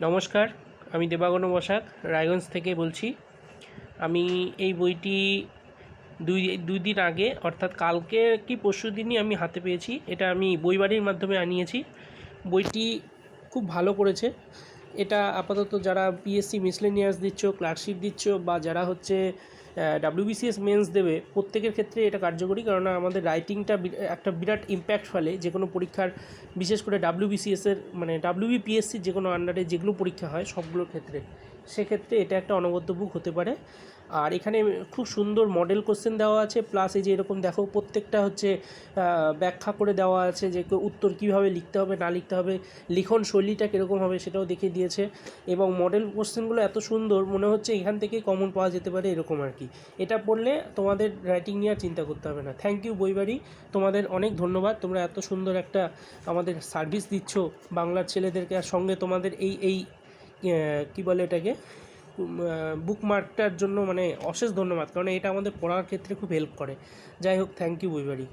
নমস্কার, আমি দেবাগন বসাক রায়গঞ্জ থেকে বলছি। আমি এই বইটি দুই দিন আগে অর্থাৎ কালকে কি পরশু দিনই আমি হাতে পেয়েছি। এটা আমি বইবাড়ির মাধ্যমে আনিয়েছি। বইটি খুব ভালো করেছে। এটা আপাতত যারা পিএসসি মিসলেনিয়াস দিচ্ছ, ক্লার্কশিপ দিচ্ছ বা যারা হচ্ছে ডাব্লিউবিসিএস মেন্স দেবে, প্রত্যেকের ক্ষেত্রে এটা কার্যকরী। কারণ আমাদের রাইটিংটা একটা বিরাট ইম্প্যাক্ট ফেলে যে কোনো পরীক্ষার, বিশেষ করে ডাব্লিউবিসিএসের মানে ডাব্লিউবিপিএসসির যে কোনো আন্ডারে যেগুলো পরীক্ষা হয় সবগুলোর ক্ষেত্রে, সেক্ষেত্রে এটা একটা অনবদ্য বুক হতে পারে। আর এখানে খুব সুন্দর মডেল কোশ্চেন দেওয়া আছে, প্লাস এই যে এরকম দেখো প্রত্যেকটা হচ্ছে ব্যাখ্যা করে দেওয়া আছে যে উত্তর কীভাবে লিখতে হবে না লিখতে হবে, লিখন শৈলীটা কীরকম হবে সেটাও দেখিয়ে দিয়েছে। এবং মডেল কোশ্চেনগুলো এত সুন্দর, মনে হচ্ছে এখান থেকেই কমন পাওয়া যেতে পারে এরকম আর কি। এটা পড়লে তোমাদের রাইটিং নিয়ে আর চিন্তা করতে হবে না। থ্যাংক ইউ বইবাড়ি, তোমাদের অনেক ধন্যবাদ। তোমরা এত সুন্দর একটা আমাদের সার্ভিস দিচ্ছ বাংলার ছেলেদেরকে, আর সঙ্গে তোমাদের এই কী বলে এটাকে বুকমার্কটার জন্য মানে অশেষ ধন্যবাদ, কারণ এটা আমাদের পড়ার ক্ষেত্রে খুব হেল্প করে। যাই হোক, থ্যাংক ইউ বইবাড়ি।